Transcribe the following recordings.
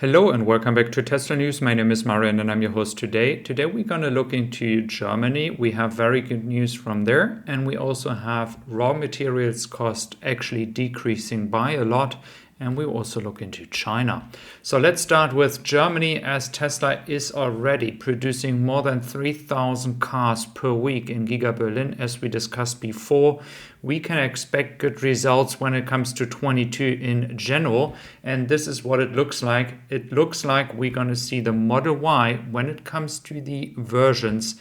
Hello and welcome back to Tesla News. My name is Marian and I'm your host today. Today we're going to look into Germany. We have very good news from there, and we also have raw materials cost actually decreasing by a lot, and we also look into China. So let's start with Germany, as Tesla is already producing more than 3,000 cars per week in Giga Berlin. As we discussed before, we can expect good results when it comes to 22 in general, and this is what it looks like. It looks like we're going to see the Model Y when it comes to the versions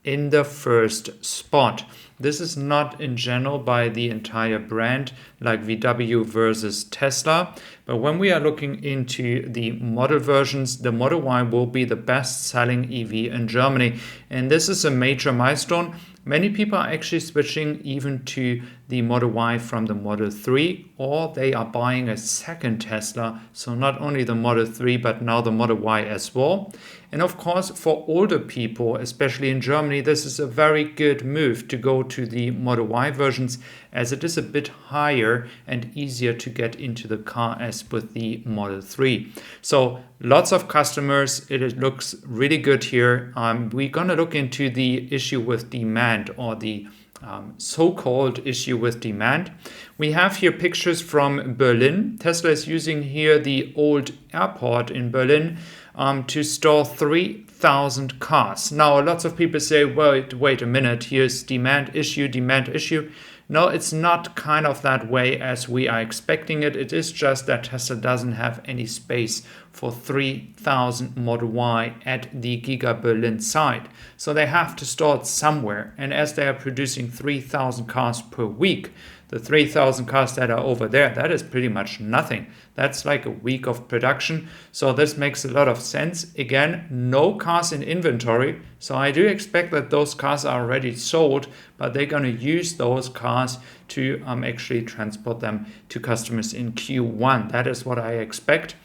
in the first spot. This is not in general by the entire brand like VW versus Tesla, but when we are looking into the model versions, the Model Y will be the best selling EV in Germany, and this is a major milestone. Many people are actually switching even to the Model Y from the Model 3, or they are buying a second Tesla. So not only the Model 3, but now the Model Y as well. And of course, for older people, especially in Germany, this is a very good move to go to the Model Y versions, as it is a bit higher and easier to get into the car as with the Model 3. So lots of customers, it looks really good here. We're going to look into the issue with demand, or the so-called issue with demand. We have here pictures from Berlin. Tesla is using here the old airport in Berlin to store 3,000 cars. Now, lots of people say, well, wait a minute, here's demand issue. No, it's not kind of that way as we are expecting it. It is just that Tesla doesn't have any space for 3,000 Model Y at the Giga Berlin site. So they have to store it somewhere. And as they are producing 3,000 cars per week, the 3,000 cars that are over there, that is pretty much nothing. That's like a week of production. So this makes a lot of sense. Again, no cars in inventory. So I do expect that those cars are already sold, but they're going to use those cars to actually transport them to customers in Q1. That is what I expect.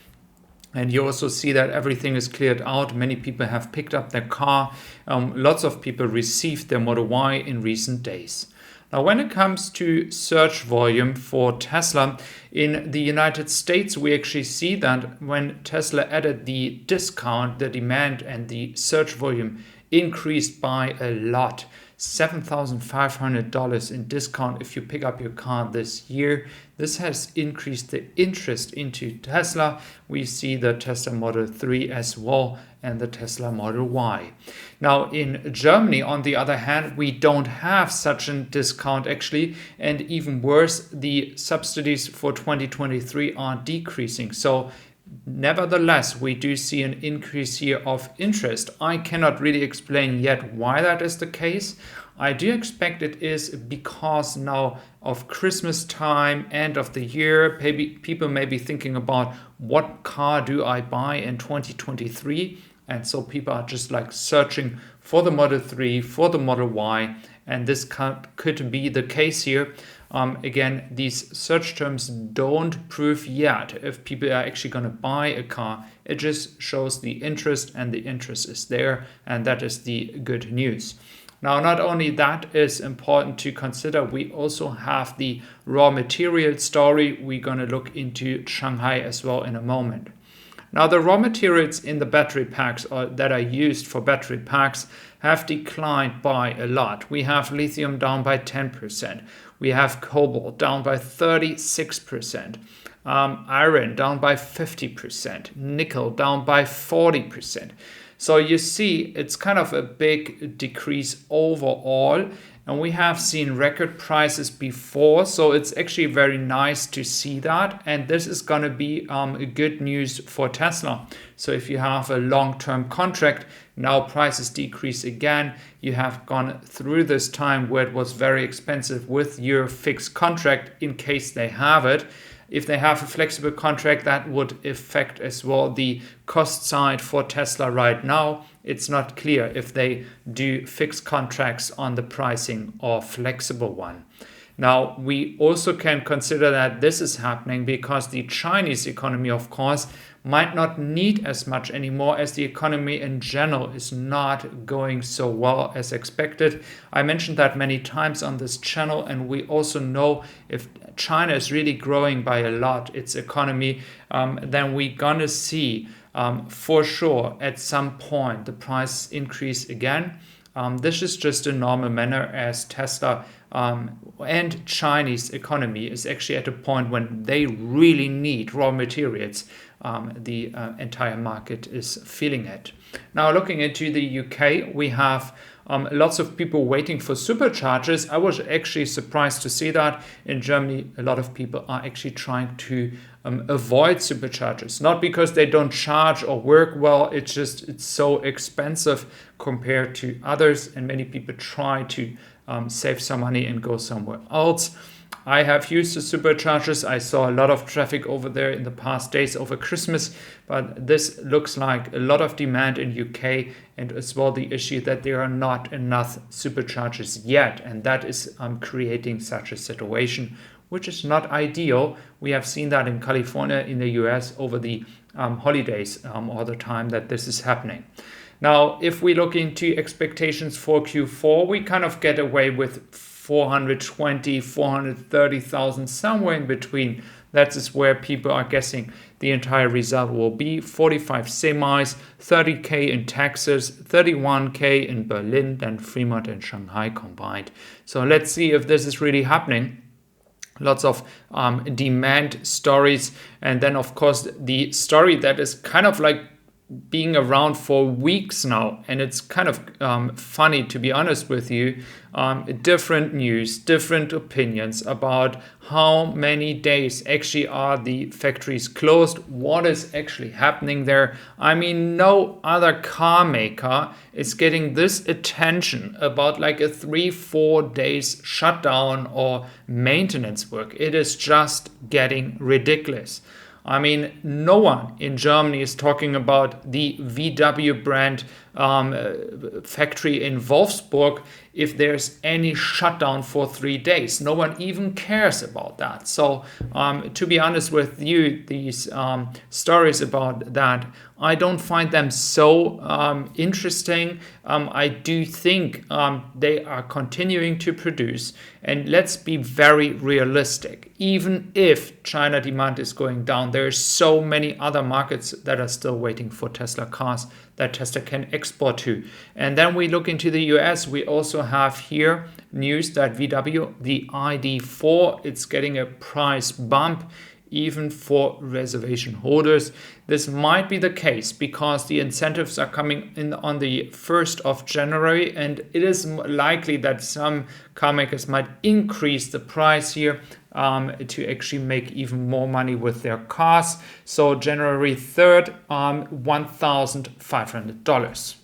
And you also see that everything is cleared out. Many people have picked up their car. Lots of people received their Model Y in recent days. Now, when it comes to search volume for Tesla in the United States, we actually see that when Tesla added the discount, the demand and the search volume increased by a lot. $7,500 in discount if you pick up your car this year. This has increased the interest into Tesla. We see the Tesla Model 3 as well and the Tesla Model Y. Now in Germany, on the other hand, we don't have such a discount actually, and even worse, the subsidies for 2023 are decreasing. So nevertheless, we do see an increase here of interest. I cannot really explain yet why that is the case. I do expect it is because now of Christmas time, end of the year, maybe people may be thinking about what car do I buy in 2023. And so people are just like searching for the Model 3, for the Model Y, and this could be the case here. Again, these search terms don't prove yet if people are actually going to buy a car. It just shows the interest, and the interest is there, and that is the good news. Now, not only that is important to consider, we also have the raw material story. We're going to look into Shanghai as well in a moment. Now, the raw materials in the battery packs that are used for battery packs have declined by a lot. We have lithium down by 10%. We have cobalt down by 36%. Iron down by 50%. Nickel down by 40%. So you see, it's kind of a big decrease overall. And we have seen record prices before, so it's actually very nice to see that. And this is going to be good news for Tesla. So if you have a long-term contract, now prices decrease again. You have gone through this time where it was very expensive with your fixed contract in case they have it. If they have a flexible contract, that would affect as well the cost side for Tesla right now. It's not clear if they do fixed contracts on the pricing or flexible one. Now, we also can consider that this is happening because the Chinese economy, of course, might not need as much anymore, as the economy in general is not going so well as expected. I mentioned that many times on this channel, and we also know if China is really growing by a lot, its economy, then we're gonna see for sure at some point the price increase again. This is just a normal manner, as Tesla and Chinese economy is actually at a point when they really need raw materials. The entire market is feeling it. Now, looking into the UK, we have lots of people waiting for superchargers. I was actually surprised to see that in Germany, a lot of people are actually trying to avoid superchargers, not because they don't charge or work well. It's just it's so expensive compared to others, and many people try to save some money and go somewhere else. I have used the superchargers. I saw a lot of traffic over there in the past days over Christmas, but this looks like a lot of demand in UK, and as well the issue that there are not enough superchargers yet, and that is creating such a situation, which is not ideal. We have seen that in California, in the US over the holidays all the time that this is happening. Now, if we look into expectations for Q4, we kind of get away with 420, 430,000, somewhere in between. That is where people are guessing the entire result will be. 45 semis, 30K in Texas, 31K in Berlin, then Fremont and Shanghai combined. So let's see if this is really happening. Lots of demand stories. And then, of course, the story that is kind of like being around for weeks now, and it's kind of funny, to be honest with you. Different news, different opinions about how many days actually are the factories closed, what is actually happening there. I mean, no other car maker is getting this attention about like a 3-4 days shutdown or maintenance work. It is just getting ridiculous. I mean, no one in Germany is talking about the VW brand factory in Wolfsburg if there's any shutdown for 3 days. No one even cares about that. So to be honest with you, these stories about that, I don't find them so interesting. I do think they are continuing to produce. And let's be very realistic. Even if China demand is going down, there are so many other markets that are still waiting for Tesla cars that Tesla can export to. And then we look into the US. We also have here news that VW, the ID.4, it's getting a price bump even for reservation holders. This might be the case because the incentives are coming in on the 1st of January, and it is likely that some car makers might increase the price here to actually make even more money with their cars. So January 3rd, $1,500.